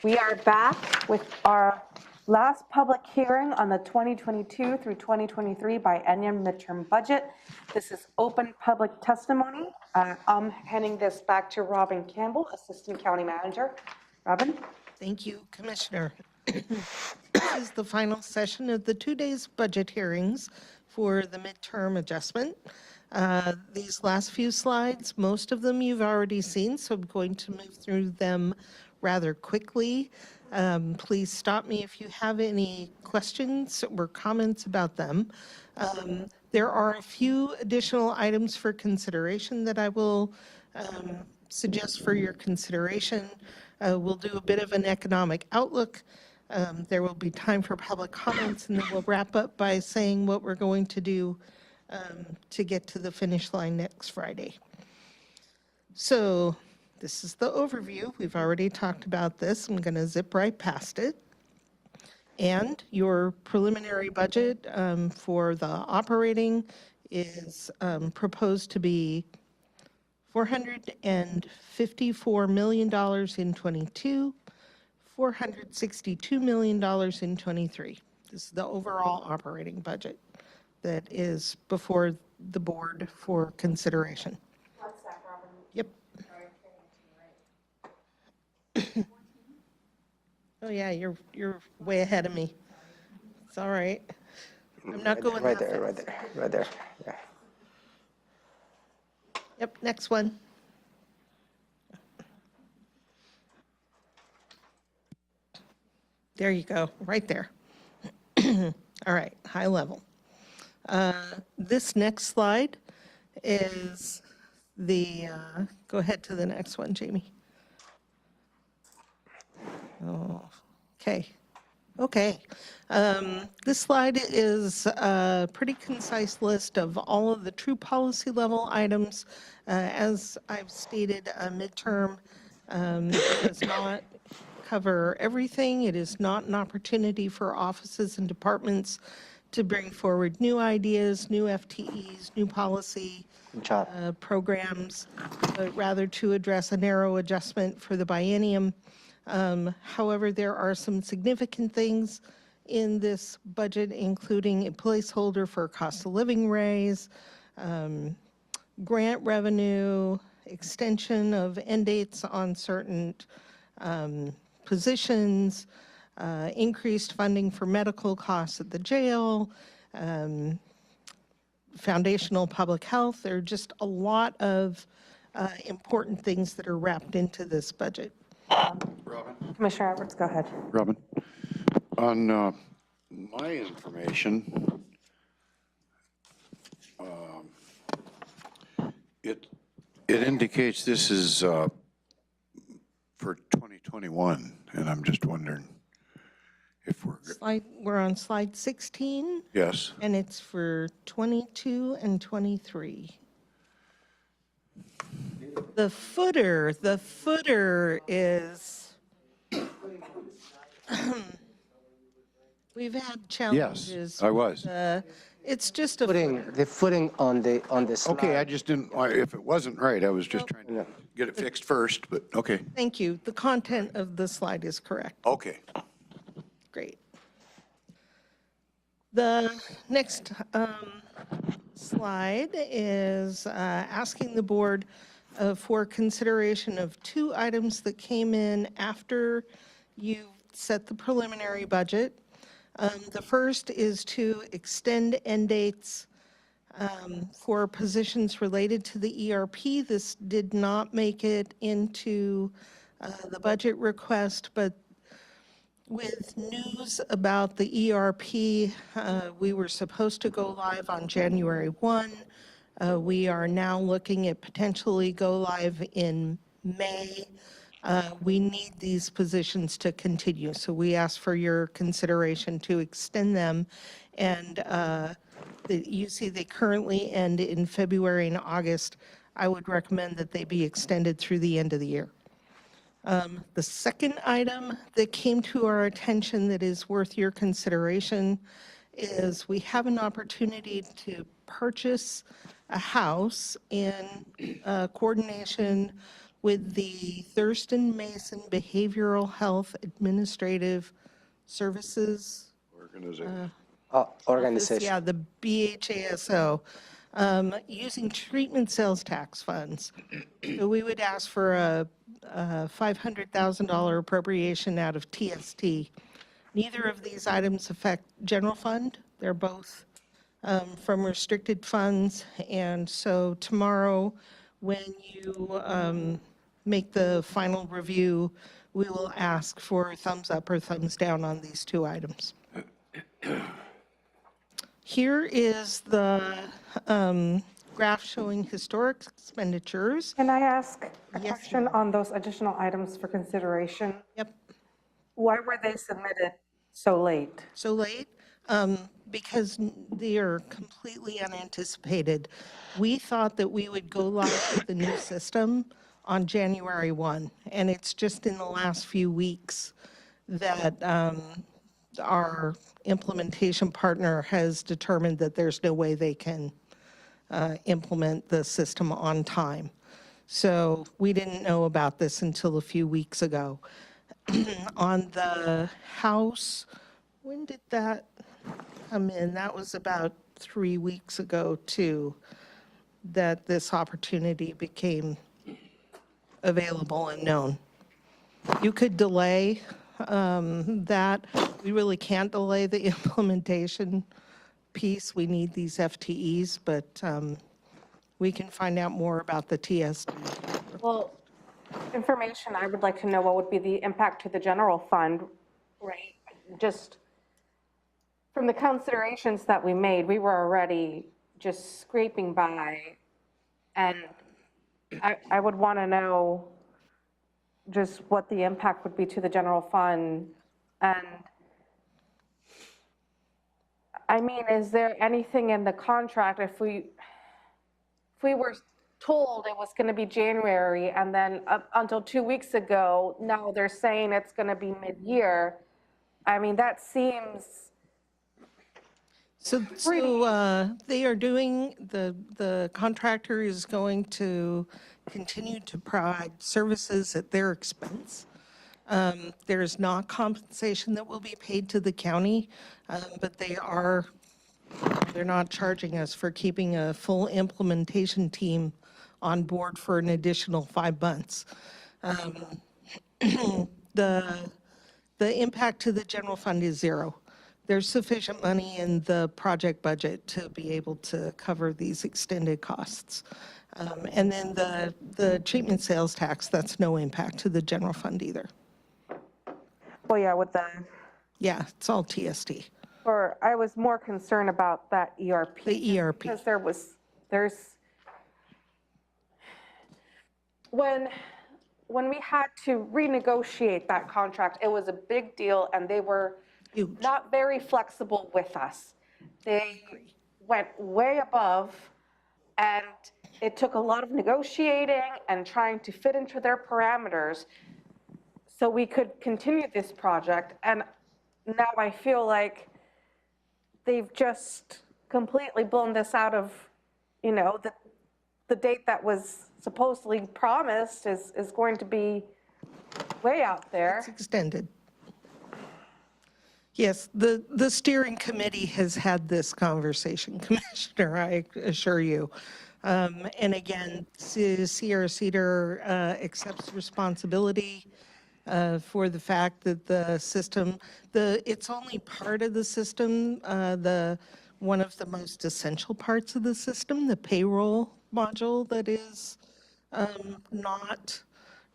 We are back with our last public hearing on the 2022 through 2023 biennium midterm budget. This is open public testimony. I'm handing this back to Robin Campbell, Assistant County Manager. Robin? Thank you, Commissioner. This is the final session of the 2 days budget hearings for the midterm adjustment. These last few slides, most of them you've already seen, so I'm going to move through them rather quickly. Please stop me if you have any questions or comments about them. There are a few additional items for consideration that I will suggest for your consideration. We'll do a bit of an economic outlook. There will be time for public comments, and then we'll wrap up by saying what we're going to do to get to the finish line next Friday. So this is the overview. We've already talked about this. I'm going to zip right past it. And your preliminary budget for the operating is proposed to be $454 million in 22, $462 million in 23. This is the overall operating budget that is before the board for consideration. What's that, Robin? Yep. Oh yeah, you're way ahead of me. It's all right. I'm not going right that there, fast. right there. Yeah. Yep, next one. There you go, right there. All right, high level. This next slide is the, go ahead to the next one, Jamie. Oh, okay. This slide is a pretty concise list of all of the true policy level items. As I've stated, a midterm does not cover everything. It is not an opportunity for offices and departments to bring forward new ideas, new FTEs, new policy programs, but rather to address a narrow adjustment for the biennium. However, there are some significant things in this budget, including a placeholder for a cost of living raise, grant revenue, extension of end dates on certain positions, increased funding for medical costs at the jail, foundational public health. There are just a lot of important things that are wrapped into this budget. Robin? Commissioner Edwards, go ahead. Robin, on my information, it indicates this is for 2021, and I'm just wondering if We're on slide 16. Yes. And it's for 22 and 23. The footer is, we've had challenges. Yes, I was. It's just a The footing on the slide. Okay, I just didn't, if it wasn't right, I was just trying to get it fixed first, but okay. Thank you. The content of the slide is correct. Okay. Great. The next slide is asking the board for consideration of two items that came in after you set the preliminary budget. The first is to extend end dates for positions related to the ERP. This did not make it into the budget request, but with news about the ERP, we were supposed to go live on January 1. We are now looking at potentially go live in May. We need these positions to continue, so we ask for your consideration to extend them. And you see they currently end in February and August. I would recommend that they be extended through the end of the year. The second item that came to our attention that is worth your consideration is we have an opportunity to purchase a house in coordination with the Thurston Mason Behavioral Health Administrative Services Organization. Office, Organization. yeah, the BHASO, using treatment sales tax funds. So we would ask for a $500,000 appropriation out of TST. Neither of these items affect general fund. They're both from restricted funds. And so tomorrow, when you make the final review, we will ask for thumbs up or thumbs down on these two items. Here is the graph showing historic expenditures. Can I ask a Yes, question on those additional items for consideration? Yep, Why were they submitted so late? so late, because they are completely unanticipated. We thought that we would go live with the new system on January 1, and it's just in the last few weeks that our implementation partner has determined that there's no way they can implement the system on time. So we didn't know about this until a few weeks ago. On the House, when did that come in? That was about 3 weeks ago, too, that this opportunity became available and known. You could delay that. We really can't delay the implementation piece. We need these FTEs, but we can find out more about the TSD. Well, information, I would like to know what would be the impact to the general fund, right? Just from the considerations that we made, we were already just scraping by. And I would want to know just what the impact would be to the general fund. And I mean, is there anything in the contract if we were told it was going to be January and then up until 2 weeks ago, now they're saying it's going to be mid-year? I mean, that seems, So they are doing, the contractor is going to continue to provide services at their expense. There is not compensation that will be paid to the county, but they're not charging us for keeping a full implementation team on board for an additional 5 months. The impact to the general fund is zero. There's sufficient money in the project budget to be able to cover these extended costs. And then the treatment sales tax, that's no impact to the general fund either. well, yeah, with the, Yeah, it's all TST. or I was more concerned about that ERP. The ERP. Because there's, when we had to renegotiate that contract, it was a big deal, and they were Huge. not very flexible with us. They went way above, and it took a lot of negotiating and trying to fit into their parameters so we could continue this project. And now I feel like they've just completely blown this out of, you know, the date that was supposedly promised is going to be way out there. It's extended. Yes, the steering committee has had this conversation, Commissioner, I assure you. And again, Sierra Cedar accepts responsibility for the fact that the system, it's only part of the system, one of the most essential parts of the system, the payroll module that is not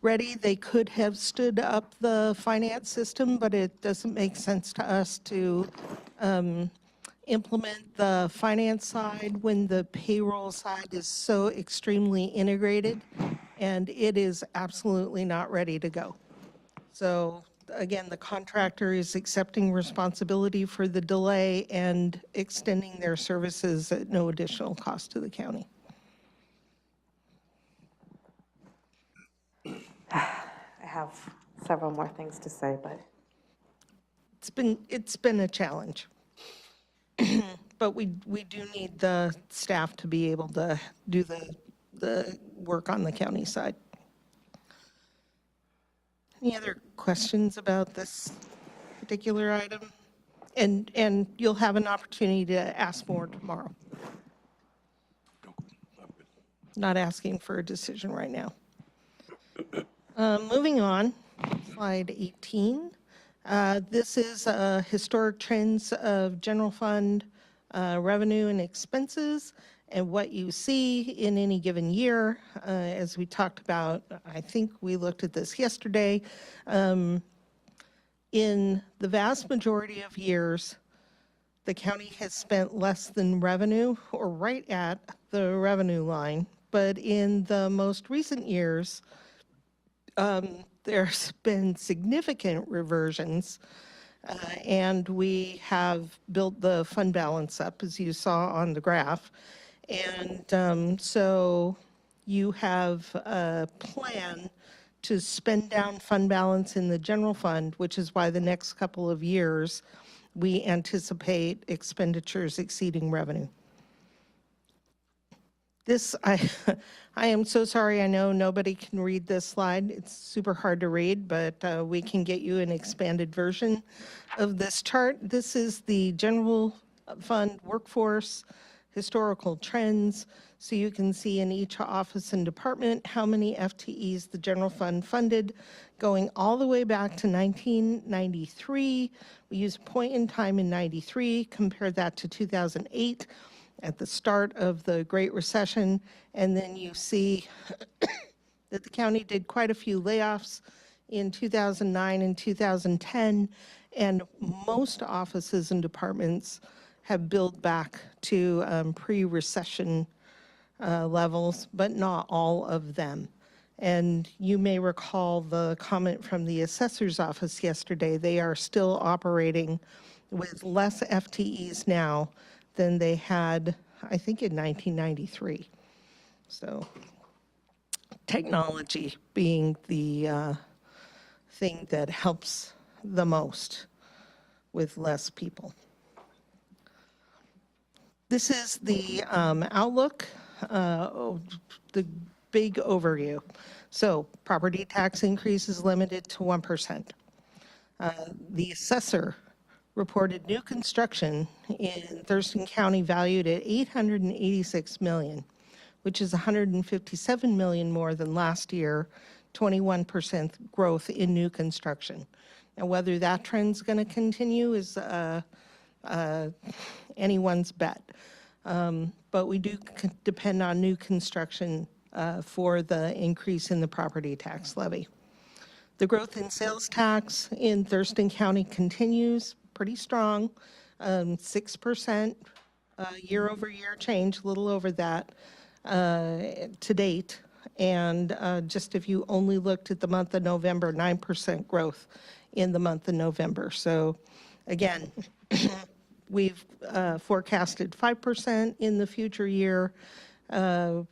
ready. They could have stood up the finance system, but it doesn't make sense to us to implement the finance side when the payroll side is so extremely integrated, and it is absolutely not ready to go. So again, the contractor is accepting responsibility for the delay and extending their services at no additional cost to the county. I have several more things to say, but It's been a challenge. But we do need the staff to be able to do the work on the county side. Any other questions about this particular item? And you'll have an opportunity to ask more tomorrow. Not asking for a decision right now. Moving on, slide 18. This is historic trends of general fund revenue and expenses and what you see in any given year. As we talked about, I think we looked at this yesterday. In the vast majority of years, the county has spent less than revenue or right at the revenue line. But in the most recent years, there's been significant reversions, and we have built the fund balance up, as you saw on the graph. And so you have a plan to spend down fund balance in the general fund, which is why the next couple of years we anticipate expenditures exceeding revenue. This, I am so sorry, I know nobody can read this slide. It's super hard to read, but we can get you an expanded version of this chart. This is the general fund workforce, historical trends. So you can see in each office and department how many FTEs the general fund funded, going all the way back to 1993. We use a point in time in 93, compare that to 2008. At the start of the Great Recession, and then you see that the county did quite a few layoffs in 2009 and 2010, and most offices and departments have built back to pre-recession levels, but not all of them. And you may recall the comment from the assessor's office yesterday. They are still operating with less FTEs now than they had, I think, in 1993. So technology being the thing that helps the most with less people. This is the outlook, the big overview. So property tax increase is limited to 1%. The assessor reported new construction in Thurston County valued at $886 million, which is $157 million more than last year, 21% growth in new construction. Now, whether that trend's going to continue is anyone's bet. But we do depend on new construction for the increase in the property tax levy. The growth in sales tax in Thurston County continues pretty strong, 6% year-over-year change, a little over that to date. And just if you only looked at the month of November, 9% growth in the month of November. So again, we've forecasted 5% in the future year. We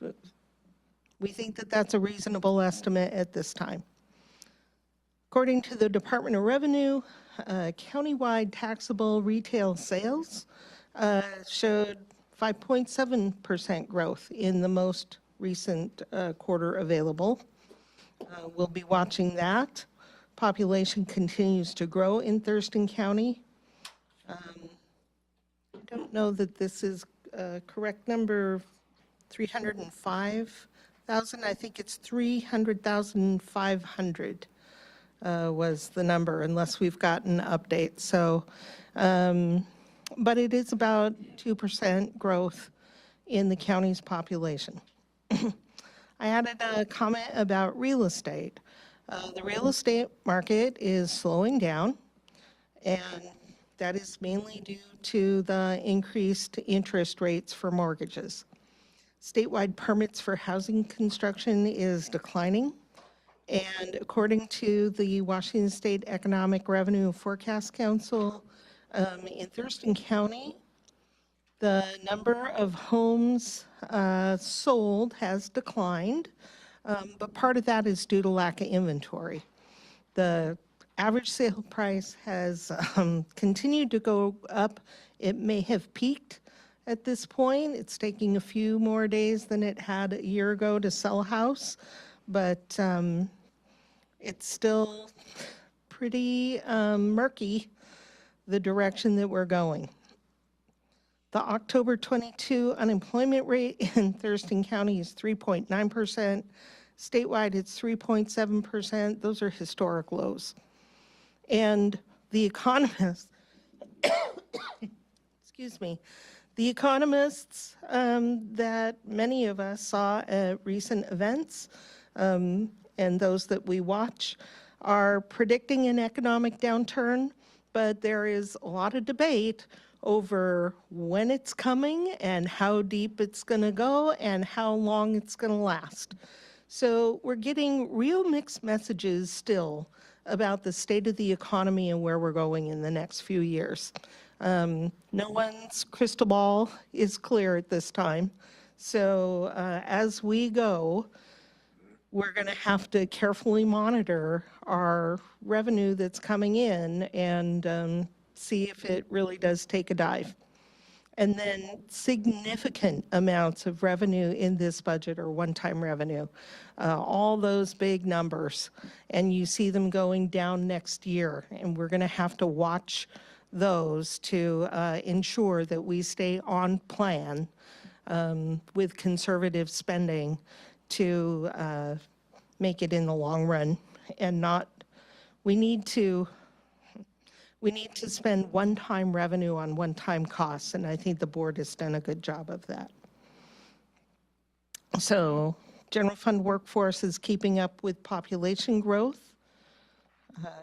think that that's a reasonable estimate at this time. According to the Department of Revenue, countywide taxable retail sales showed 5.7% growth in the most recent quarter available. We'll be watching that. Population continues to grow in Thurston County. I don't know that this is a correct number, 305,000. I think it's 300,500. Was the number, unless we've gotten updates. So, but it is about 2% growth in the county's population. I added a comment about real estate. The real estate market is slowing down, and that is mainly due to the increased interest rates for mortgages. Statewide permits for housing construction is declining. And according to the Washington State Economic Revenue Forecast Council, in Thurston County, the number of homes sold has declined, but part of that is due to lack of inventory. The average sale price has continued to go up. It may have peaked at this point. It's taking a few more days than it had a year ago to sell a house. But it's still pretty murky, the direction that we're going. The October 22 unemployment rate in Thurston County is 3.9%. Statewide, it's 3.7%. Those are historic lows. And the economists, excuse me, the economists that many of us saw at recent events and those that we watch are predicting an economic downturn, but there is a lot of debate over when it's coming and how deep it's going to go and how long it's going to last. So we're getting real mixed messages still about the state of the economy and where we're going in the next few years. No one's crystal ball is clear at this time. So as we go, we're going to have to carefully monitor our revenue that's coming in and see if it really does take a dive. And then significant amounts of revenue in this budget are one-time revenue. All those big numbers, and you see them going down next year. And we're going to have to watch those to ensure that we stay on plan with conservative spending to make it in the long run and not, we need to spend one-time revenue on one-time costs, and I think the board has done a good job of that. So general fund workforce is keeping up with population growth.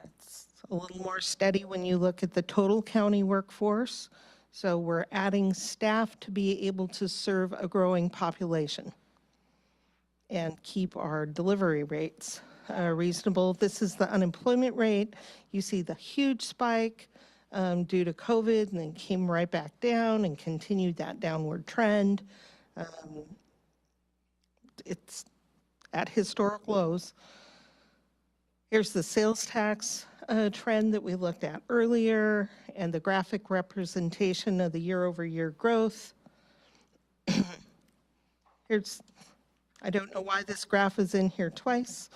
It's a little more steady when you look at the total county workforce. So we're adding staff to be able to serve a growing population and keep our delivery rates reasonable. This is the unemployment rate. You see the huge spike due to COVID and then came right back down and continued that downward trend. It's at historic lows. Here's the sales tax trend that we looked at earlier and the graphic representation of the year-over-year growth. Here's, I don't know why this graph is in here twice.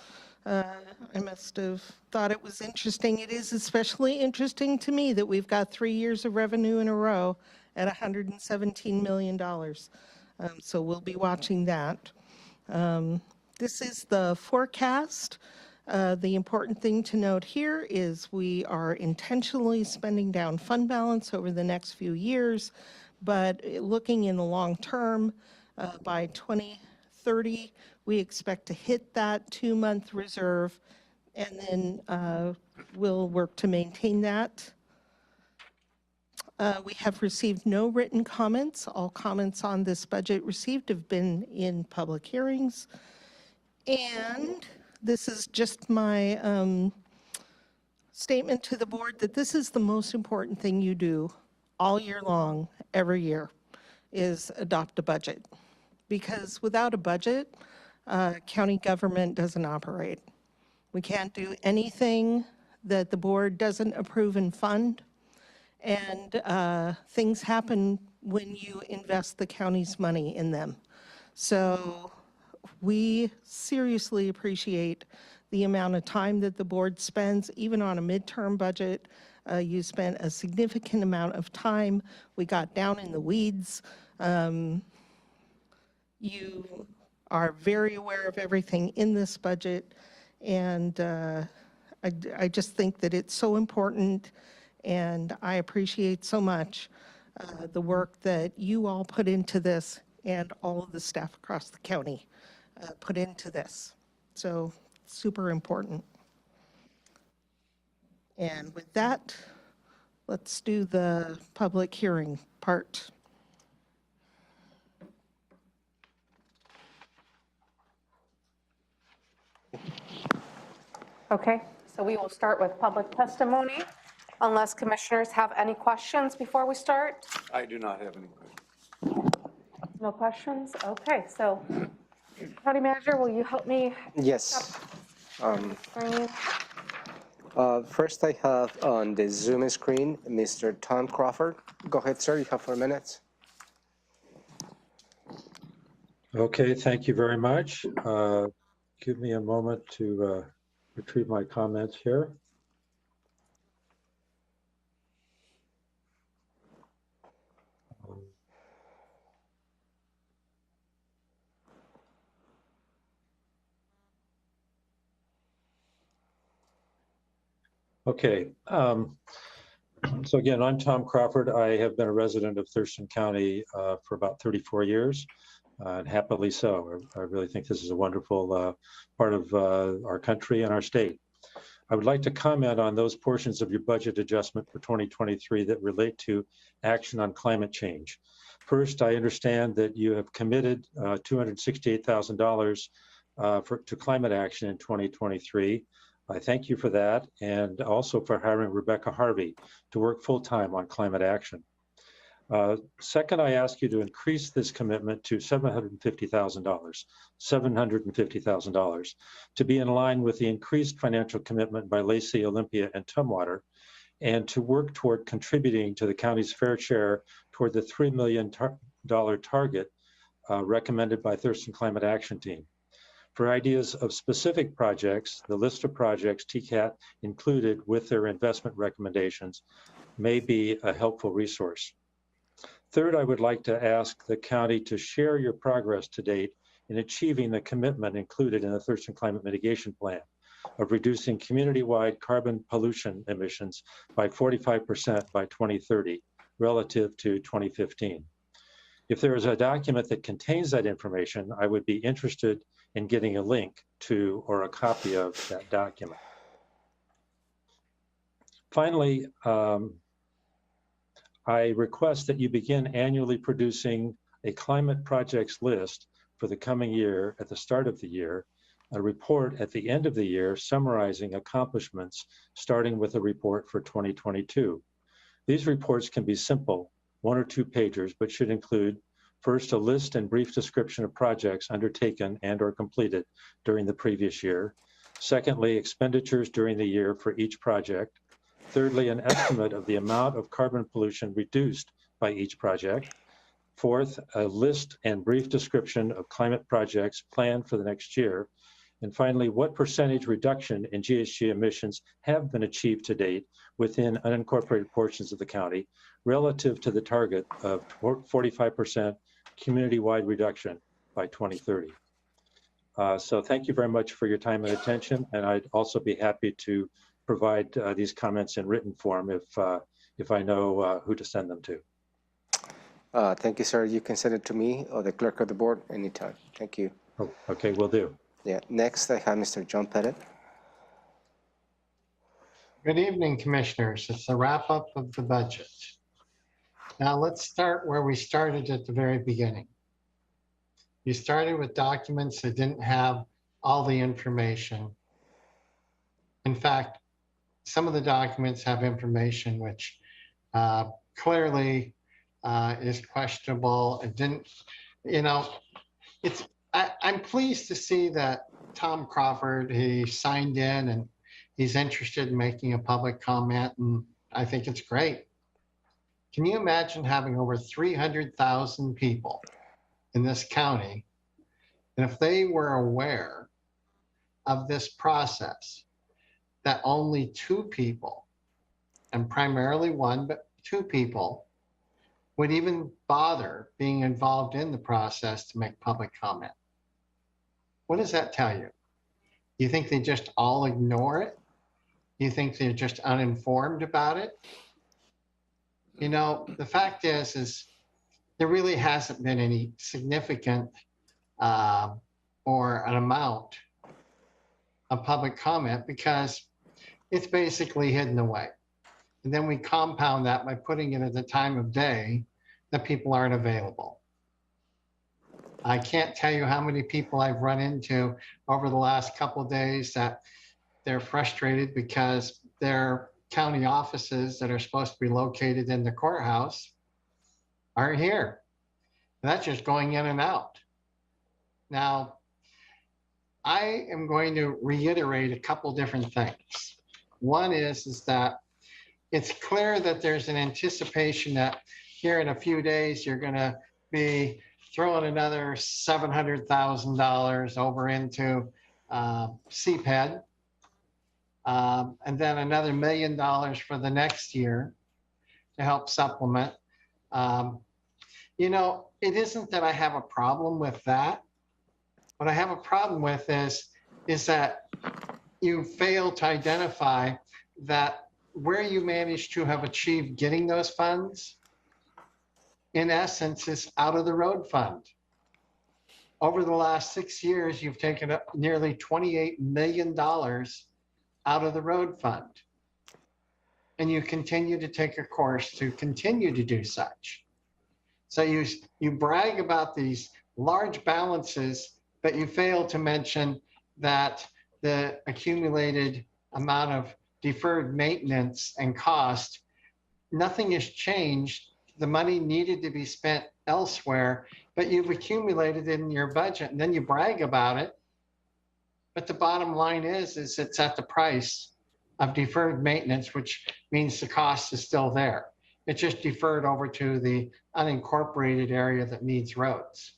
I must have thought it was interesting. It is especially interesting to me that we've got 3 years of revenue in a row at $117 million. So we'll be watching that. This is the forecast. The important thing to note here is we are intentionally spending down fund balance over the next few years, but looking in the long term, by 2030, we expect to hit that 2-month reserve, and then we'll work to maintain that. We have received no written comments. All comments on this budget received have been in public hearings. And this is just my statement to the board that this is the most important thing you do all year long, every year, is adopt a budget. Because without a budget, county government doesn't operate. We can't do anything that the board doesn't approve and fund. And things happen when you invest the county's money in them. So we seriously appreciate the amount of time that the board spends, even on a midterm budget. You spent a significant amount of time. We got down in the weeds. You are very aware of everything in this budget, and I just think that it's so important, and I appreciate so much the work that you all put into this and all of the staff across the county put into this. So super important. And with that, let's do the public hearing part. Okay, so we will start with public testimony, unless commissioners have any questions before we start. I do not have any questions. No questions? Okay, so County Manager, will you help me? Yes. Screen? First I have on the Zoom screen, Mr. Tom Crawford. Go ahead, sir, you have 4 minutes. Okay, thank you very much. Give me a moment to retrieve my comments here. Okay. So again, I'm Tom Crawford. I have been a resident of Thurston County for about 34 years, and happily so. I really think this is a wonderful part of our country and our state. I would like to comment on those portions of your budget adjustment for 2023 that relate to action on climate change. First, I understand that you have committed $268,000 to climate action in 2023. I thank you for that, and also for hiring Rebecca Harvey to work full-time on climate action. Second, I ask you to increase this commitment to $750,000 to be in line with the increased financial commitment by Lacey, Olympia, and Tumwater, and to work toward contributing to the county's fair share toward the $3 million target recommended by Thurston Climate Action Team. For ideas of specific projects, the list of projects TCAT included with their investment recommendations may be a helpful resource. Third, I would like to ask the county to share your progress to date in achieving the commitment included in the Thurston Climate Mitigation Plan of reducing community-wide carbon pollution emissions by 45% by 2030 relative to 2015. If there is a document that contains that information, I would be interested in getting a link to or a copy of that document. Finally, I request that you begin annually producing a climate projects list for the coming year at the start of the year, a report at the end of the year summarizing accomplishments, starting with a report for 2022. These reports can be simple, 1 or 2 pagers, but should include first, a list and brief description of projects undertaken and or completed during the previous year. Secondly, expenditures during the year for each project. Thirdly, an estimate of the amount of carbon pollution reduced by each project. Fourth, a list and brief description of climate projects planned for the next year. And finally, what percentage reduction in GHG emissions have been achieved to date within unincorporated portions of the county relative to the target of 45% community-wide reduction by 2030. So thank you very much for your time and attention, and I'd also be happy to provide these comments in written form if I know who to send them to. Thank you, sir. You can send it to me or the clerk of the board anytime. Thank you. Oh, okay, will do. Yeah. Next, I have Mr. John Pettit. Good evening, Commissioners. It's the wrap up of the budget. Now let's start where we started at the very beginning. You started with documents that didn't have all the information. In fact, some of the documents have information which clearly is questionable. It didn't, you know, I'm pleased to see that Tom Crawford, he signed in and he's interested in making a public comment, and I think it's great. Can you imagine having over 300,000 people in this county, and if they were aware of this process, that only 2 people, and primarily 1, but 2 people, would even bother being involved in the process to make public comment? What does that tell you? You think they just all ignore it? You think they're just uninformed about it? You know, the fact is there really hasn't been any significant or an amount of public comment because it's basically hidden away. And then we compound that by putting it at the time of day that people aren't available. I can't tell you how many people I've run into over the last couple of days that they're frustrated because their county offices that are supposed to be located in the courthouse aren't here. And that's just going in and out. Now, I am going to reiterate a couple different things. One is that it's clear that there's an anticipation that here in a few days, you're going to be throwing another $700,000 over into CPED. And then another $1 million for the next year to help supplement. You know, it isn't that I have a problem with that. What I have a problem with is that you fail to identify that where you managed to have achieved getting those funds, in essence, is out of the road fund. Over the last 6 years, you've taken up nearly $28 million out of the road fund. And you continue to take a course to continue to do such. So you brag about these large balances, but you fail to mention that the accumulated amount of deferred maintenance and cost, nothing has changed. The money needed to be spent elsewhere, but you've accumulated it in your budget and then you brag about it. But the bottom line is it's at the price of deferred maintenance, which means the cost is still there. It's just deferred over to the unincorporated area that needs roads.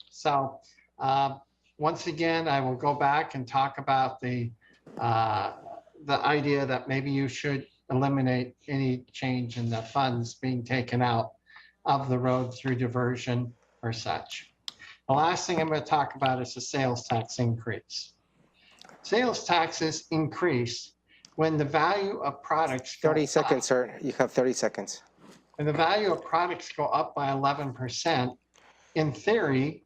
So once again, I will go back and talk about the idea that maybe you should eliminate any change in the funds being taken out of the road through diversion or such. The last thing I'm going to talk about is the sales tax increase. Sales taxes increase when the value of products go 30 seconds, up. sir. You have 30 seconds. When the value of products go up by 11%, in theory,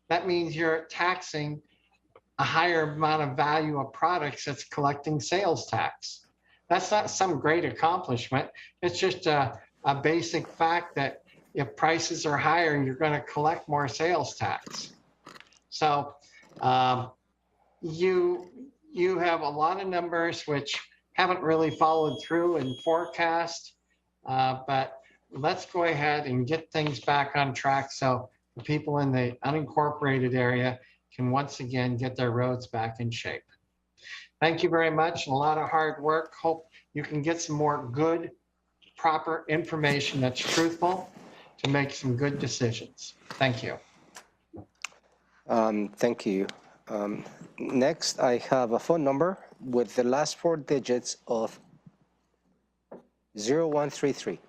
that means you're taxing a higher amount of value of products that's collecting sales tax. That's not some great accomplishment. It's just a basic fact that if prices are higher, you're going to collect more sales tax. So you have a lot of numbers which haven't really followed through in forecast, but let's go ahead and get things back on track so the people in the unincorporated area can once again get their roads back in shape. Thank you very much. A lot of hard work. Hope you can get some more good, proper information that's truthful to make some good decisions. Thank you. Thank you. Next, I have a phone number with the last 4 digits of 0133.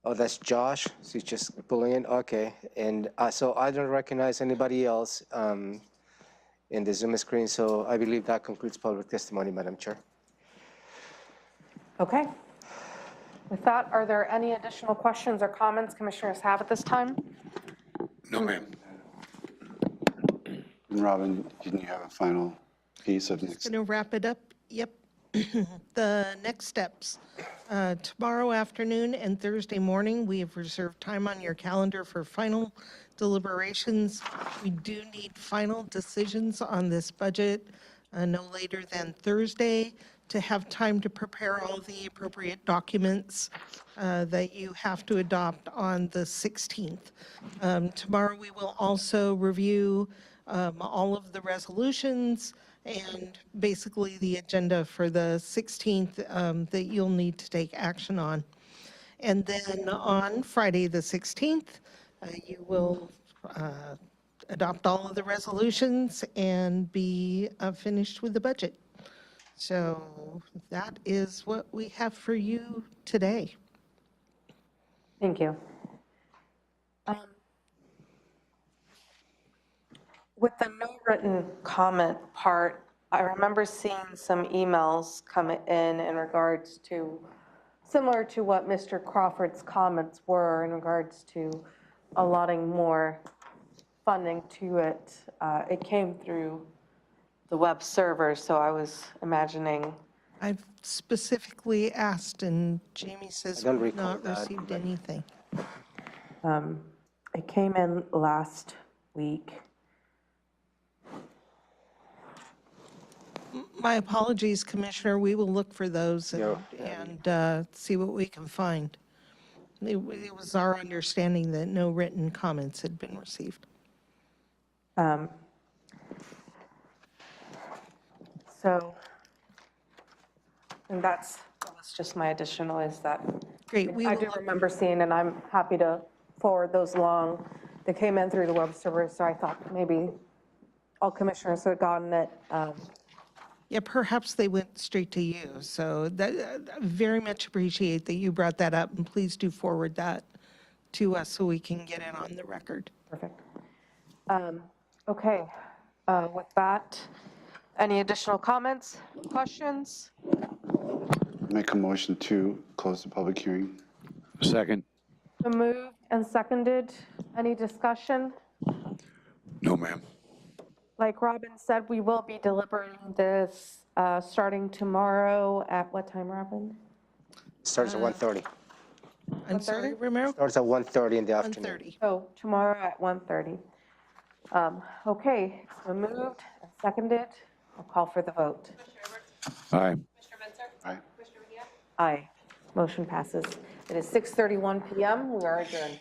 Oh, that's Josh. So he's just pulling in. Okay. And so I don't recognize anybody else in the Zoom screen. So I believe that concludes public testimony, Madam Chair. Okay. With that, are there any additional questions or comments commissioners have at this time? No, ma'am. And Robin, didn't you have a final piece of next? Going to wrap it up. Yep. The next steps. Tomorrow afternoon and Thursday morning, we have reserved time on your calendar for final deliberations. We do need final decisions on this budget no later than Thursday to have time to prepare all the appropriate documents that you have to adopt on the 16th. Tomorrow, we will also review all of the resolutions and basically the agenda for the 16th that you'll need to take action on. And then on Friday, the 16th, you will adopt all of the resolutions and be finished with the budget. So that is what we have for you today. Thank you. With the no written comment part, I remember seeing some emails come in regards to, similar to what Mr. Crawford's comments were in regards to allotting more funding to it. It came through the web server, so I was imagining. I've specifically asked, and Jamie says I don't we've recall not that, received but- anything. It came in last week. My apologies, Commissioner. We will look for those and see what we can find. It was our understanding that no written comments had been received. So, and that's just my additional is that Great. We I will do remember seeing, and I'm happy to forward those along. They came in through the web server, so I thought maybe all commissioners had gotten it. Yeah, perhaps they went straight to you. So that, I very much appreciate that you brought that up, and please do forward that to us so we can get it on the record. Perfect. Okay, with that, any additional comments, questions? Make a motion to close the public hearing. Second. So moved and seconded. Any discussion? No, ma'am. Like Robin said, we will be deliberating this starting tomorrow at what time, Robin? Starts at 1:30. I'm sorry, Romero? Starts at 1:30 in the afternoon. 1:30. So tomorrow at 1:30. Okay, so moved and seconded. I'll call for the vote. Aye. Aye. Aye. Motion passes. It is 6:31 PM. We are adjourned.